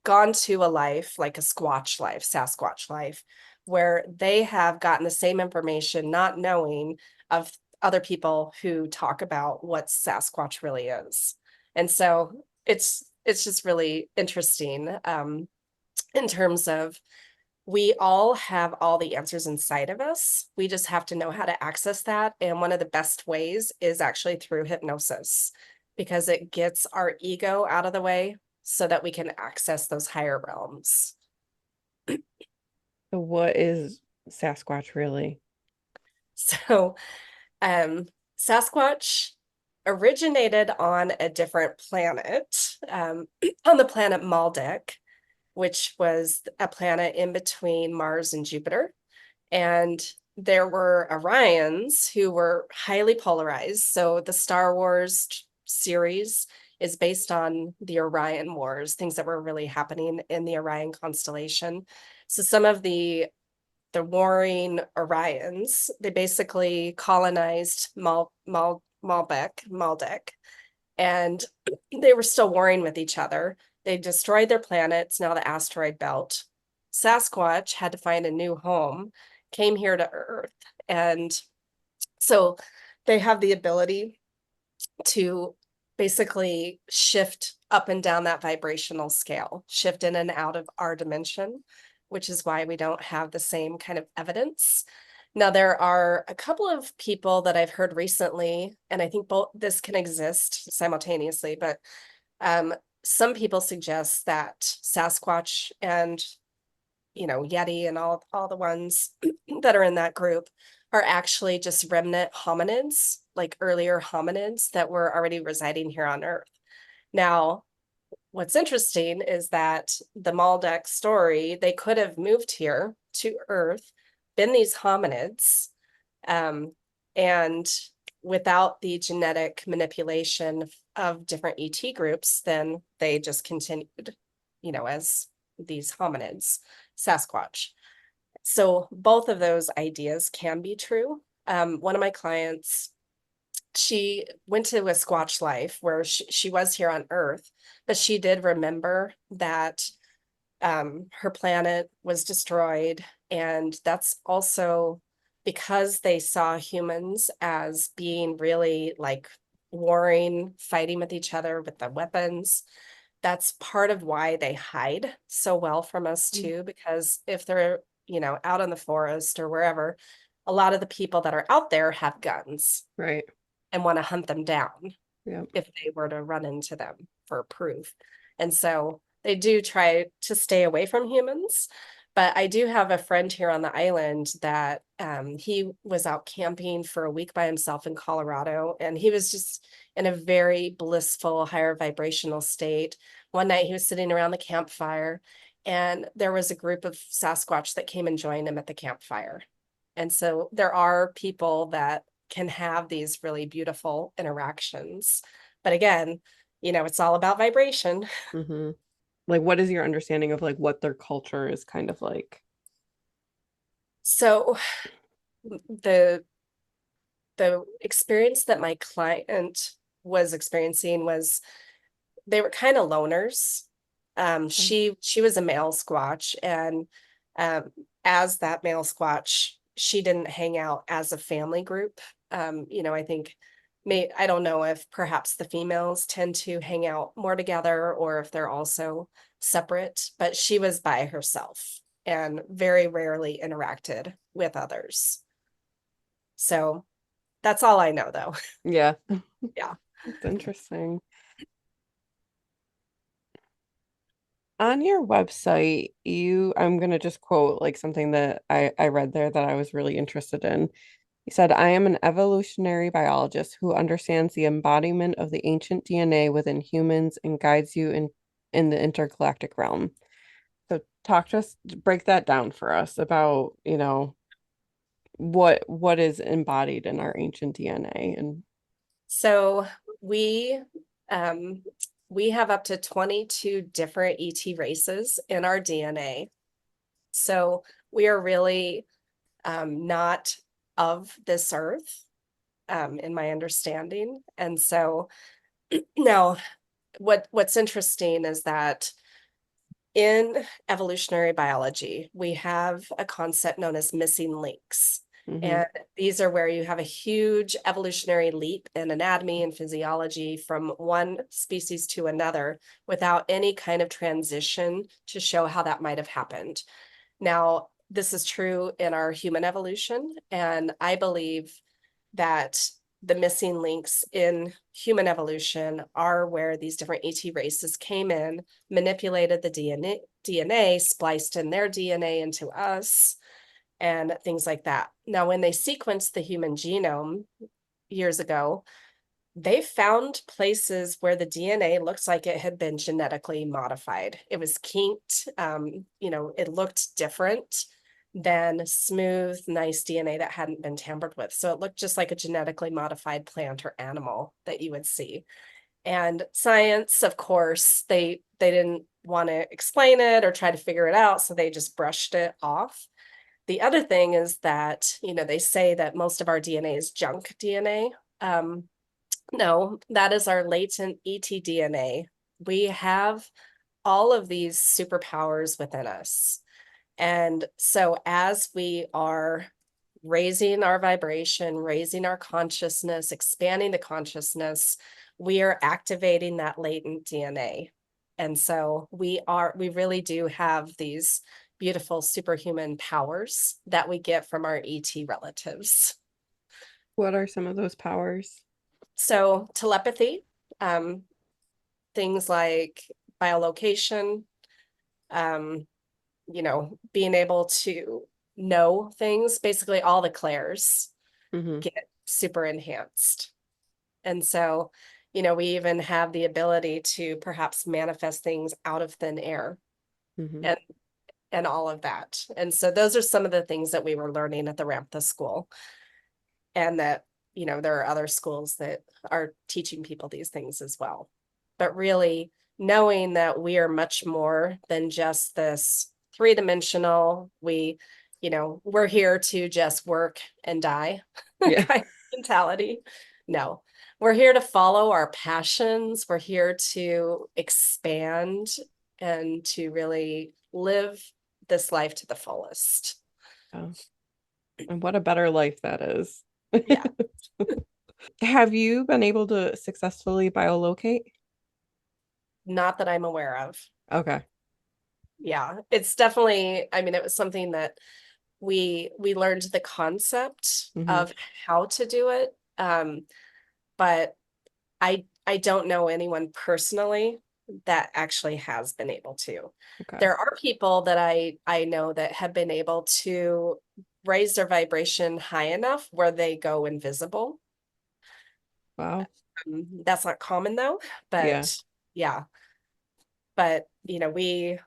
gone to a life like a Sasquatch life, where they have gotten the same information, not knowing of other people who talk about what Sasquatch really is. And so it's just really interesting in terms of we all have all the answers inside of us. We just have to know how to access that. And one of the best ways is actually through hypnosis, because it gets our ego out of the way so that we can access those higher realms. So what is Sasquatch really? So Sasquatch originated on a different planet, on the planet Maldek, which was a planet in between Mars and Jupiter. And there were Orions who were highly polarized. So the Star Wars series is based on the Orion Wars, things that were really happening in the Orion constellation. So some of the warring Orions, they basically colonized Maldek, and they were still warring with each other. They destroyed their planets, now the asteroid belt. Sasquatch had to find a new home, came here to Earth. And so they have the ability to basically shift up and down that vibrational scale, shift in and out of our dimension, which is why we don't have the same kind of evidence. Now, there are a couple of people that I've heard recently, and I think both this can exist simultaneously, but some people suggest that Sasquatch and Yeti and all the ones that are in that group are actually just remnant hominids, like earlier hominids that were already residing here on Earth. Now, what's interesting is that the Maldek story, they could have moved here to Earth, been these hominids, and without the genetic manipulation of different ET groups, then they just continued, as these hominids, Sasquatch. So both of those ideas can be true. One of my clients, she went to a Squatch life where she was here on Earth, but she did remember that her planet was destroyed. And that's also because they saw humans as being really like warring, fighting with each other with the weapons. That's part of why they hide so well from us too, because if they're, out in the forest or wherever, a lot of the people that are out there have guns. Right. And want to hunt them down. Yeah. If they were to run into them for proof. And so they do try to stay away from humans. But I do have a friend here on the island that he was out camping for a week by himself in Colorado, and he was just in a very blissful, higher vibrational state. One night he was sitting around the campfire, and there was a group of Sasquatch that came and joined him at the campfire. And so there are people that can have these really beautiful interactions. But again, it's all about vibration. Mm-hmm. Like, what is your understanding of like what their culture is kind of like? So the experience that my client was experiencing was they were kind of loners. She was a male Squatch, and as that male Squatch, she didn't hang out as a family group. I think I don't know if perhaps the females tend to hang out more together or if they're also separate, but she was by herself and very rarely interacted with others. So that's all I know, though. Yeah. Yeah. It's interesting. On your website, I'm going to just quote like something that I read there that I was really interested in. He said, I am an evolutionary biologist who understands the embodiment of the ancient DNA within humans and guides you in the intergalactic realm. So talk to us, break that down for us about, what is embodied in our ancient DNA. And so we have up to 22 different ET races in our DNA. So we are really not of this earth, in my understanding. And so now what's interesting is that in evolutionary biology, we have a concept known as missing links. Mhm. And these are where you have a huge evolutionary leap in anatomy and physiology from one species to another without any kind of transition to show how that might have happened. Now, this is true in our human evolution, and I believe that the missing links in human evolution are where these different ET races came in, manipulated the DNA, spliced in their DNA into us, and things like that. Now, when they sequenced the human genome years ago, they found places where the DNA looks like it had been genetically modified. It was kinked, it looked different than smooth, nice DNA that hadn't been tampered with. So it looked just like a genetically modified plant or animal that you would see. And science, of course, they didn't want to explain it or try to figure it out, so they just brushed it off. The other thing is that, they say that most of our DNA is junk DNA. No, that is our latent ET DNA. We have all of these superpowers within us. And so as we are raising our vibration, raising our consciousness, expanding the consciousness, we are activating that latent DNA. And so we really do have these beautiful superhuman powers that we get from our ET relatives. What are some of those powers? So telepathy, things like biolocation, being able to know things, basically all the clairs Mm-hmm. get super enhanced. And so, we even have the ability to perhaps manifest things out of thin air Mm-hmm. and all of that. And so those are some of the things that we were learning at the Ramtha school. And that, there are other schools that are teaching people these things as well. But really knowing that we are much more than just this three-dimensional, we're here to just work and die Yeah. kind of mentality. No, we're here to follow our passions. We're here to expand and to really live this life to the fullest. Oh, and what a better life that is. Yeah. Have you been able to successfully biolocate? Not that I'm aware of. Okay. Yeah, it's definitely, it was something that we learned the concept Mm-hmm. of how to do it. But I don't know anyone personally that actually has been able to. Okay. There are people that I know that have been able to raise their vibration high enough where they go invisible. Wow. That's not common though, Yeah. but yeah. But we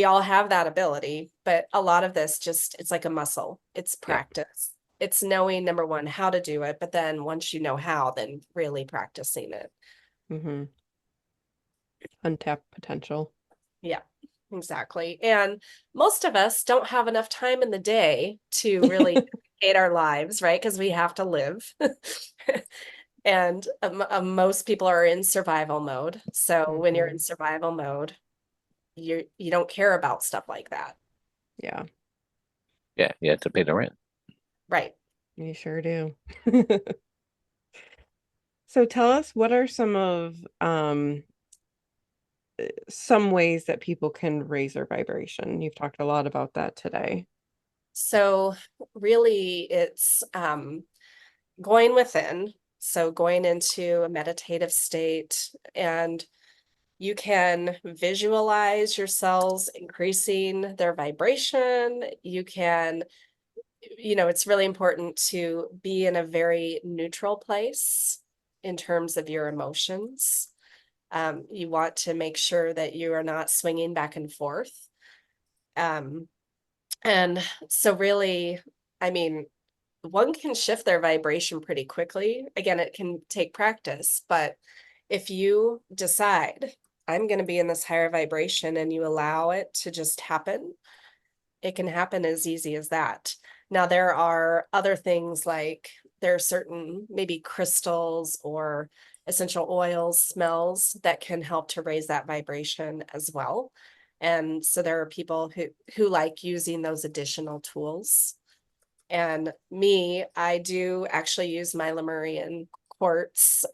all have that ability, but a lot of this it's like a muscle. It's Yeah. practice. It's knowing, number one, how to do it, but then once you know how, then really practicing it. Mm-hmm. Untapped potential. Yeah, exactly. And most of us don't have enough time in the day to really create our lives, right? Because we have to live. And most people are in survival mode. So when you're in survival mode, you don't care about stuff like that. Yeah. Yeah, you have to pay the rent. Right. You sure do. So tell us, what are some ways that people can raise their vibration? You've talked a lot about that today. So really it's going within. So going into a meditative state, and you can visualize your cells increasing their vibration. You can, it's really important to be in a very neutral place in terms of your emotions. You want to make sure that you are not swinging back and forth. And so really, I mean, one can shift their vibration pretty quickly. Again, it can take practice, but if you decide, I'm going to be in this higher vibration, and you allow it to just happen, it can happen as easy as that. Now, there are other things, like there are certain maybe crystals or essential oils, smells that can help to raise that vibration as well. And so there are people who like using those additional tools. And me, I do actually use my Lemurian quartz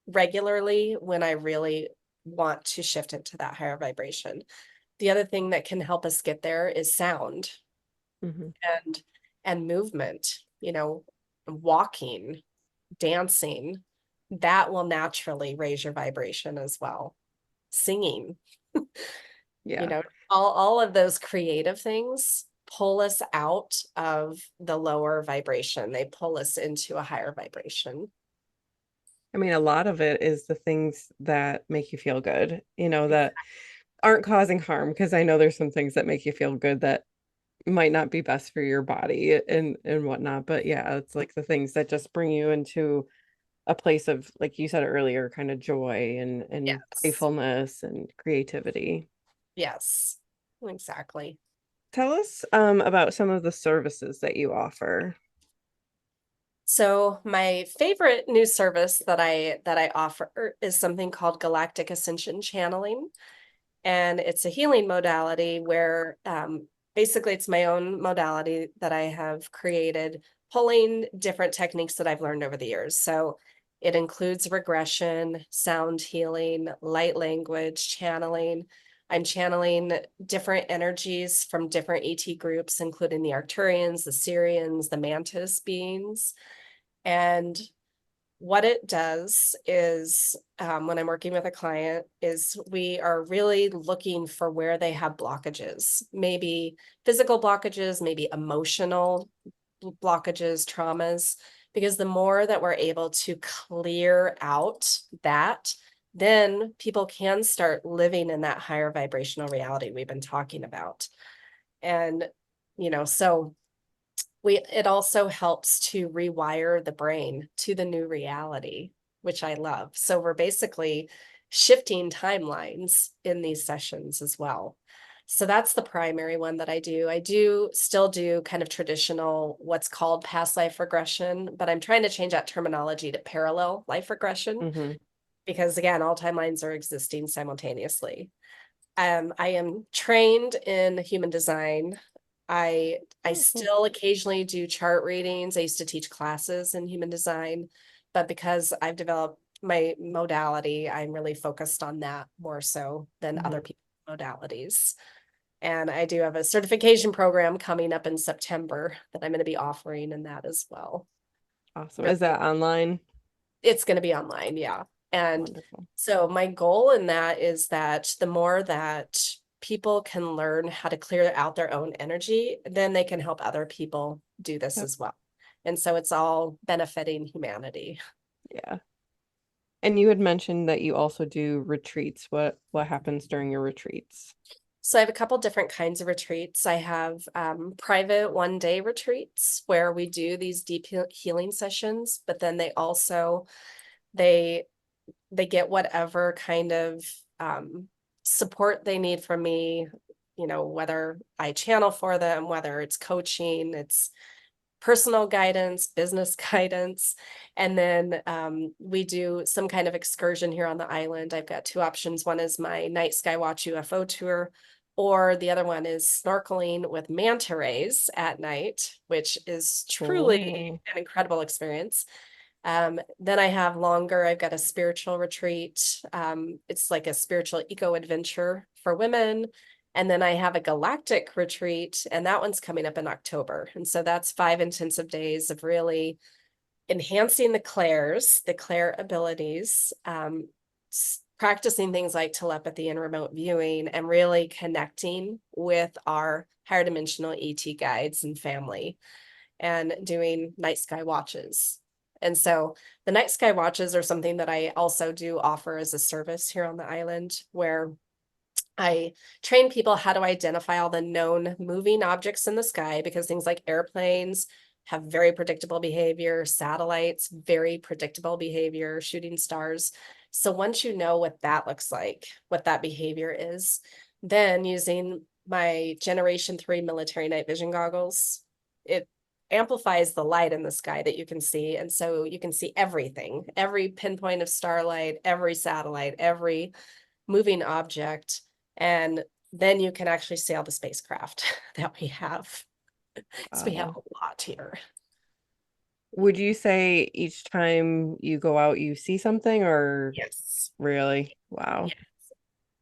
regularly when I really want to shift into that higher vibration. The other thing that can help us get there is sound. Mm-hmm. and movement, walking, dancing. That will naturally raise your vibration as well. Singing, Yeah. all of those creative things pull us out of the lower vibration. They pull us into a higher vibration. I mean, a lot of it is the things that make you feel good, that aren't causing harm, because I know there's some things that make you feel good that might not be best for your body and whatnot. But yeah, it's like the things that just bring you into a place of, like you said earlier, kind of joy and Yes. playfulness and creativity. Yes, exactly. Tell us about some of the services that you offer. So my favorite new service that I offer is something called Galactic Ascension Channeling. And it's a healing modality where basically it's my own modality that I have created, pulling different techniques that I've learned over the years. So it includes regression, sound healing, light language, channeling. I'm channeling different energies from different ET groups, including the Arcturians, the Syrians, the Mantis beings. And what it does is when I'm working with a client is we are really looking for where they have blockages, maybe physical blockages, maybe emotional blockages, traumas, because the more that we're able to clear out that, then people can start living in that higher vibrational reality we've been talking about. And, so it also helps to rewire the brain to the new reality, which I love. So we're basically shifting timelines in these sessions as well. So that's the primary one that I do. I do still do kind of traditional, what's called past life regression, but I'm trying to change that terminology to parallel life regression Mm-hmm. because again, all timelines are existing simultaneously. I am trained in human design. I Oh, cool. still occasionally do chart readings. I used to teach classes in human design, but because I've developed my modality, I'm really focused on that more so than other people's modalities. And I do have a certification program coming up in September that I'm going to be offering in that as well. Awesome. Is that online? It's going to be online, yeah. And Wonderful. so my goal in that is that the more that people can learn how to clear out their own energy, then they can help other people do this Yep. as well. And so it's all benefiting humanity. Yeah. And you had mentioned that you also do retreats. What happens during your retreats? So I have a couple different kinds of retreats. I have private one-day retreats where we do these deep healing sessions, but then they get whatever kind of support they need from me, whether I channel for them, whether it's coaching, it's personal guidance, business guidance. And then we do some kind of excursion here on the island. I've got two options. One is my night sky watch UFO tour, or the other one is snorkeling with manta rays at night, which is truly an incredible experience. Then I have I've got a spiritual retreat. It's like a spiritual eco adventure for women. And then I have a galactic retreat, and that one's coming up in October. And so that's 5 intensive days of really enhancing the clair abilities, practicing things like telepathy and remote viewing, and really connecting with our higher dimensional ET guides and family, and doing night sky watches. And so the night sky watches are something that I also do offer as a service here on the island, where I train people how to identify all the known moving objects in the sky, because things like airplanes have very predictable behavior, satellites, very predictable behavior, shooting stars. So once you know what that looks like, what that behavior is, then using my Generation 3 military night vision goggles, it amplifies the light in the sky that you can see. And so you can see everything, every pinpoint of starlight, every satellite, every moving object. And then you can actually see all the spacecraft that we have. So we have Wow. a lot here. Would you say each time you go out, you see something, or Yes. really? Wow. Yes.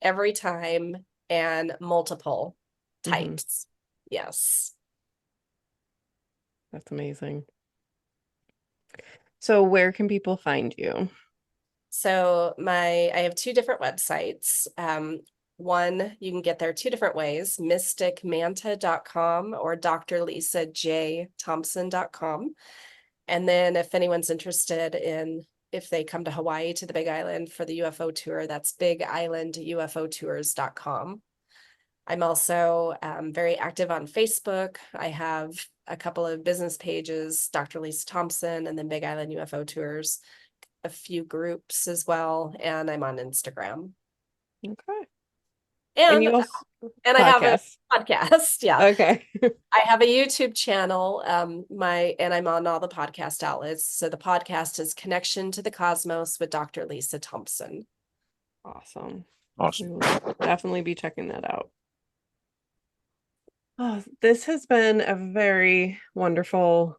Every time, and multiple Mm-hmm. types. Yes. That's amazing. So where can people find you? So I have two different websites. One, you can get there two different ways, mysticmanta.com or drlisajthompson.com. And then if anyone's interested in, if they come to Hawaii to the Big Island for the UFO tour, that's bigislandUFOtours.com. I'm also very active on Facebook. I have a couple of business pages, Dr. Lisa Thompson, and then Big Island UFO Tours, a few groups as well, and I'm on Instagram. Okay. And you also and I have a podcast. podcast. Yeah. Okay. I have a YouTube channel. And I'm on all the podcast outlets. So the podcast is Connection to the Cosmos with Dr. Lisa Thompson. Awesome. Awesome. We will definitely be checking that out. Oh, this has been a very wonderful,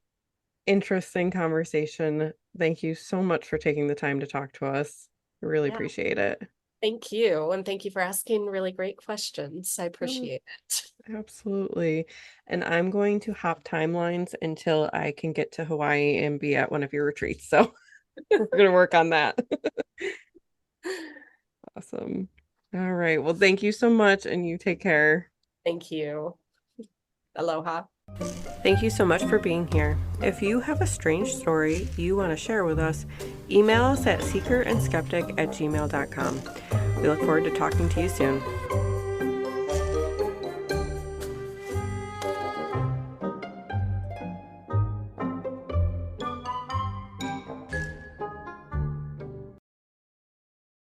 interesting conversation. Thank you so much for taking the time to talk to us. I really Yeah. appreciate it. Thank you. And thank you for asking really great questions. I appreciate it. Absolutely. And I'm going to hop timelines until I can get to Hawaii and be at one of your retreats. So we're going to work on that. Awesome. All right. Well, thank you so much, and you take care. Thank you. Aloha. Thank you so much for being here. If you have a strange story you want to share with us, email us at seekerandskeptic@gmail.com. We look forward to talking to you soon.